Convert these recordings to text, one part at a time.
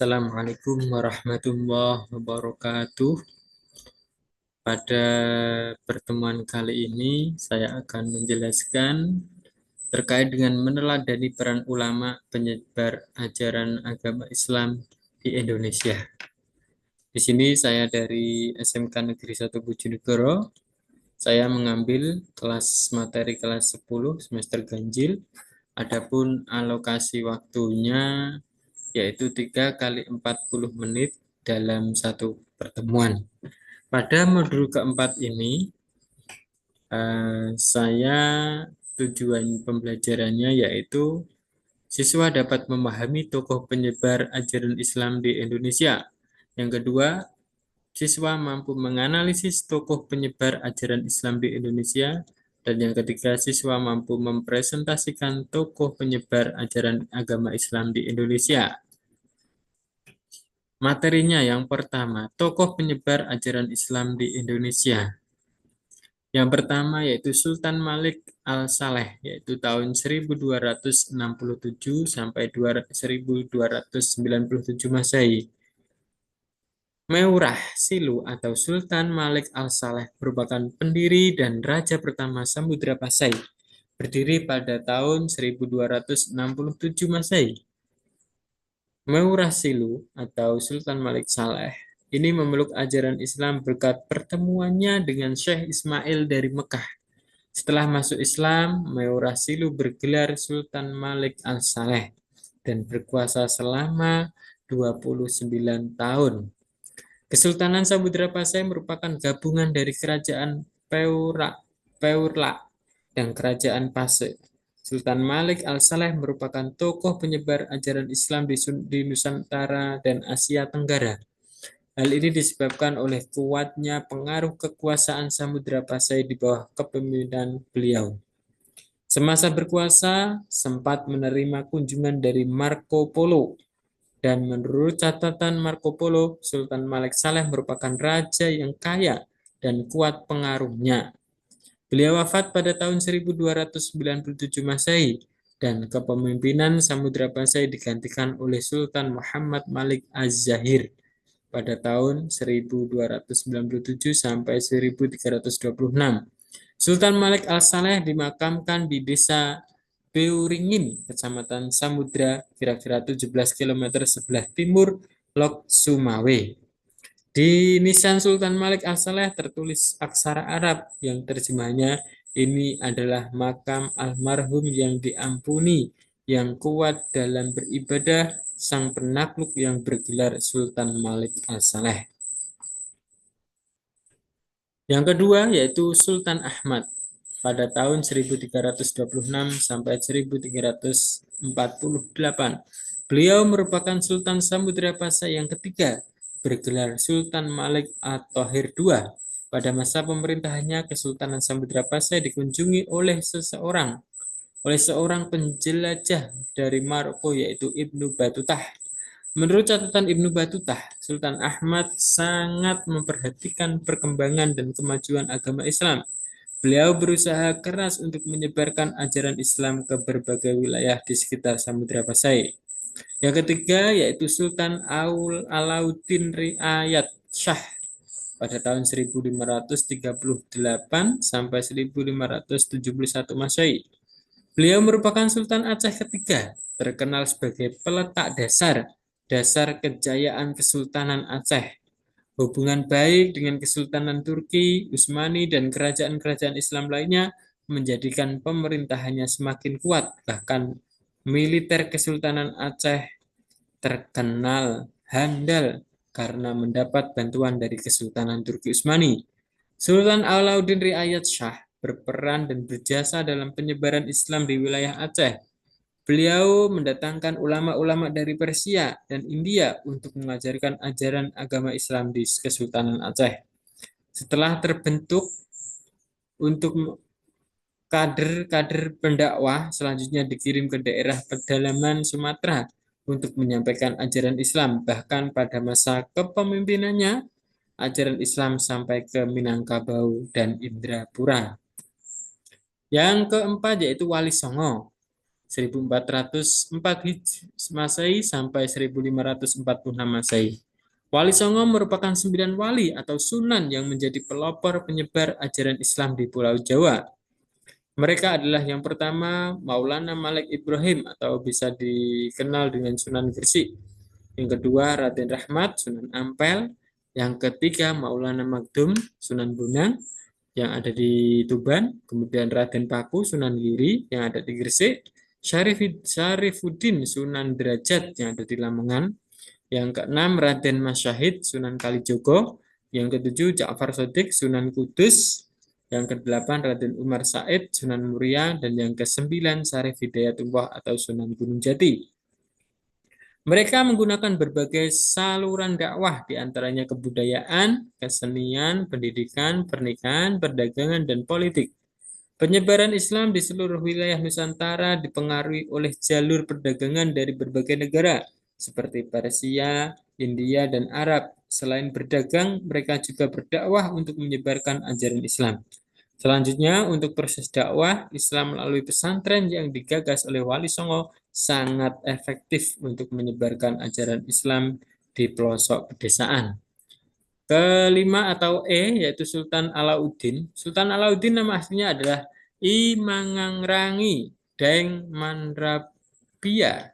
Assalamualaikum warahmatullahi wabarakatuh. Pada pertemuan kali ini, saya akan menjelaskan terkait dengan meneladani peran ulama penyebar ajaran agama Islam di Indonesia. Di sini saya dari SMK Negeri 1 Bojonegoro. Saya mengambil materi kelas 10 semester ganjil. Adapun alokasi waktunya yaitu 3 kali 40 menit dalam satu pertemuan. Pada modul keempat ini, saya tujuan pembelajarannya yaitu siswa dapat memahami tokoh penyebar ajaran Islam di Indonesia. Yang kedua, siswa mampu menganalisis tokoh penyebar ajaran Islam di Indonesia. Dan yang ketiga, siswa mampu mempresentasikan tokoh penyebar ajaran agama Islam di Indonesia. Materinya yang pertama, tokoh penyebar ajaran Islam di Indonesia. Yang pertama yaitu Sultan Malik Al-Saleh, yaitu tahun 1267 sampai 1297 Masehi. Meurah Silu atau Sultan Malik Al-Saleh merupakan pendiri dan raja pertama Samudra Pasai, berdiri pada tahun 1267 Masehi. Meurah Silu atau Sultan Malik Saleh ini memeluk ajaran Islam berkat pertemuannya dengan Syekh Ismail dari Mekah. Setelah masuk Islam, Meurah Silu bergelar Sultan Malik Al-Saleh dan berkuasa selama 29 tahun. Kesultanan Samudra Pasai merupakan gabungan dari Kerajaan Peurla dan Kerajaan Pasai. Sultan Malik Al-Saleh merupakan tokoh penyebar ajaran Islam di Nusantara dan Asia Tenggara. Hal ini disebabkan oleh kuatnya pengaruh kekuasaan Samudra Pasai di bawah kepemimpinan beliau. Semasa berkuasa, sempat menerima kunjungan dari Marco Polo. Dan menurut catatan Marco Polo, Sultan Malik Saleh merupakan raja yang kaya dan kuat pengaruhnya. Beliau wafat pada tahun 1297 Masehi dan kepemimpinan Samudra Pasai digantikan oleh Sultan Muhammad Malik Az-Zahir pada tahun 1297 sampai 1326. Sultan Malik Al-Saleh dimakamkan di desa Beuringin, Kecamatan Samudra, kira-kira 17 km sebelah timur Lok Sumawe. Di nisan Sultan Malik Al-Saleh tertulis aksara Arab yang terjemahnya ini adalah makam almarhum yang diampuni, yang kuat dalam beribadah, sang penakluk yang bergelar Sultan Malik Al-Saleh. Yang kedua yaitu Sultan Ahmad pada tahun 1326 sampai 1348. Beliau merupakan Sultan Samudra Pasai yang ketiga, bergelar Sultan Malik At-Thohir II. Pada masa pemerintahannya, Kesultanan Samudra Pasai dikunjungi oleh seorang penjelajah dari Maroko yaitu Ibnu Batutah. Menurut catatan Ibnu Batutah, Sultan Ahmad sangat memperhatikan perkembangan dan kemajuan agama Islam. Beliau berusaha keras untuk menyebarkan ajaran Islam ke berbagai wilayah di sekitar Samudra Pasai. Yang ketiga yaitu Sultan Alauddin Riayat Shah pada tahun 1538 sampai 1571 Masehi. Beliau merupakan Sultan Aceh ketiga, terkenal sebagai peletak dasar kejayaan Kesultanan Aceh. Hubungan baik dengan Kesultanan Turki, Utsmani, dan kerajaan-kerajaan Islam lainnya menjadikan pemerintahannya semakin kuat. Bahkan militer Kesultanan Aceh terkenal handal karena mendapat bantuan dari Kesultanan Turki Utsmani. Sultan Alauddin Riayat Shah berperan dan berjasa dalam penyebaran Islam di wilayah Aceh. Beliau mendatangkan ulama-ulama dari Persia dan India untuk mengajarkan ajaran agama Islam di Kesultanan Aceh. Setelah terbentuk untuk kader-kader pendakwah, selanjutnya dikirim ke daerah pedalaman Sumatera untuk menyampaikan ajaran Islam. Bahkan pada masa kepemimpinannya, ajaran Islam sampai ke Minangkabau dan Indrapura. Yang keempat yaitu Wali Songo. 1404 Masehi sampai 1546 Masehi. Wali Songo merupakan 9 wali atau sunan yang menjadi pelopor penyebar ajaran Islam di Pulau Jawa. Mereka adalah yang pertama Maulana Malik Ibrahim atau bisa dikenal dengan Sunan Gresik. Yang kedua Raden Rahmat, Sunan Ampel. Yang ketiga Maulana Magdum, Sunan Bonang yang ada di Tuban. Kemudian Raden Paku, Sunan Giri yang ada di Gresik. Syarifuddin, Sunan Derajat yang ada di Lamongan. Yang keenam Raden Masyahid, Sunan Kalijogo. Yang ketujuh Ja'far Shadiq, Sunan Kudus. Yang kedelapan Raden Umar Said, Sunan Muria. Dan yang kesembilan Syarif Hidayatullah atau Sunan Gunung Jati. Mereka menggunakan berbagai saluran dakwah, di antaranya kebudayaan, kesenian, pendidikan, pernikahan, perdagangan, dan politik. Penyebaran Islam di seluruh wilayah Nusantara dipengaruhi oleh jalur perdagangan dari berbagai negara, seperti Persia, India, dan Arab. Selain berdagang, mereka juga berdakwah untuk menyebarkan ajaran Islam. Selanjutnya, untuk proses dakwah Islam melalui pesantren yang digagas oleh Wali Songo sangat efektif untuk menyebarkan ajaran Islam di pelosok pedesaan. Kelima atau yaitu Sultan Alauddin. Sultan Alauddin nama aslinya adalah Imangangrangi Daeng Mandrapia.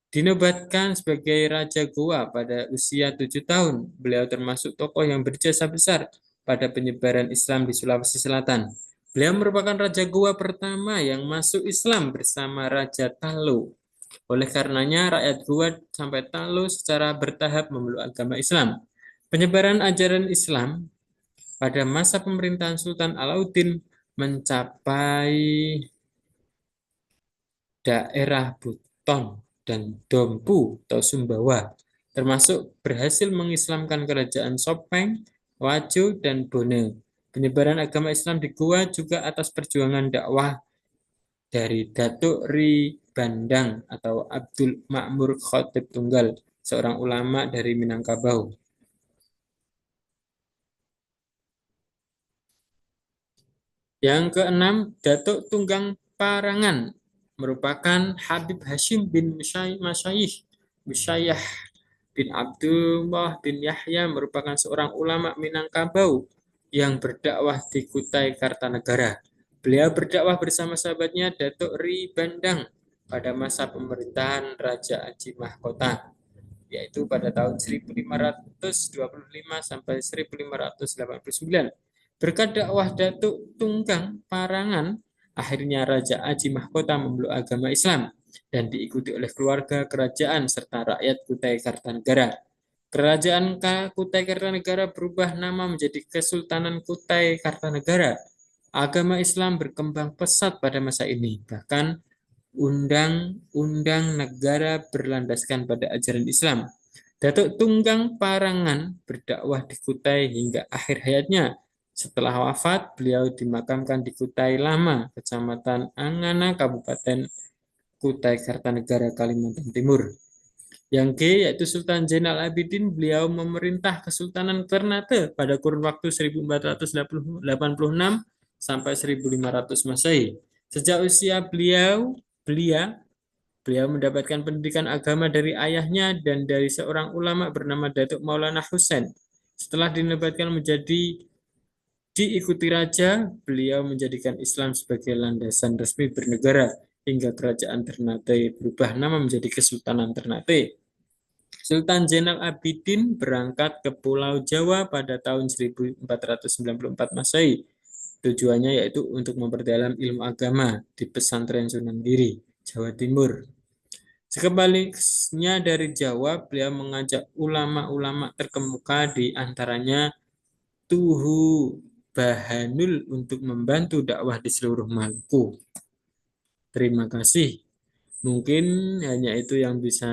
Dinobatkan sebagai Raja Goa pada usia 7 tahun. Beliau termasuk tokoh yang berjasa besar pada penyebaran Islam di Sulawesi Selatan. Beliau merupakan Raja Goa pertama yang masuk Islam bersama Raja Talo. Oleh karenanya, rakyat Goa sampai Talo secara bertahap memeluk agama Islam. Penyebaran ajaran Islam pada masa pemerintahan Sultan Alauddin mencapai daerah Buton dan Dompu atau Sumbawa, termasuk berhasil mengislamkan kerajaan Sopeng, Wajo, dan Bone. Penyebaran agama Islam di Goa juga atas perjuangan dakwah dari Datuk Ri Bandang atau Abdul Makmur Khotib Tunggal, seorang ulama dari Minangkabau. Yang keenam, Datuk Tunggang Parangan merupakan Habib Hashim bin Musayyah bin Abdullah bin Yahya merupakan seorang ulama Minangkabau yang berdakwah di Kutai Kartanegara. Beliau berdakwah bersama sahabatnya Datuk Ri Bandang pada masa pemerintahan Raja Aji Mahkota, yaitu pada tahun 1525 sampai 1589. Berkat dakwah Datuk Tunggang Parangan, akhirnya Raja Aji Mahkota memeluk agama Islam dan diikuti oleh keluarga kerajaan serta rakyat Kutai Kartanegara. Kerajaan Kutai Kartanegara berubah nama menjadi Kesultanan Kutai Kartanegara. Agama Islam berkembang pesat pada masa ini. Bahkan undang-undang negara berlandaskan pada ajaran Islam. Datuk Tunggang Parangan berdakwah di Kutai hingga akhir hayatnya. Setelah wafat, beliau dimakamkan di Kutai Lama, Kecamatan Angana, Kabupaten Kutai Kartanegara, Kalimantan Timur. Yang G yaitu Sultan Zainal Abidin, beliau memerintah Kesultanan Ternate pada kurun waktu 1486 sampai 1500 Masehi. Sejak usia beliau mendapatkan pendidikan agama dari ayahnya dan dari seorang ulama bernama Datuk Maulana Husain. Setelah dinobatkan menjadi diikuti raja, beliau menjadikan Islam sebagai landasan resmi bernegara hingga kerajaan Ternate berubah nama menjadi Kesultanan Ternate. Sultan Zainal Abidin berangkat ke Pulau Jawa pada tahun 1494 Masehi. Tujuannya yaitu untuk memperdalam ilmu agama di pesantren Sunan Giri, Jawa Timur. Sekembalinya dari Jawa, beliau mengajak ulama-ulama terkemuka di antaranya Tuhu Bahanul untuk membantu dakwah di seluruh Maluku. Terima kasih. Mungkin hanya itu yang bisa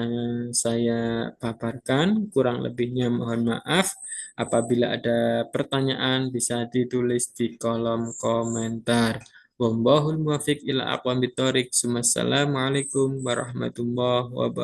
saya paparkan. Kurang lebihnya mohon maaf. Apabila ada pertanyaan bisa ditulis di kolom komentar. Wallahul muwaffiq ila aqwamit thoriq. Wassalamualaikum warahmatullahi wabarakatuh.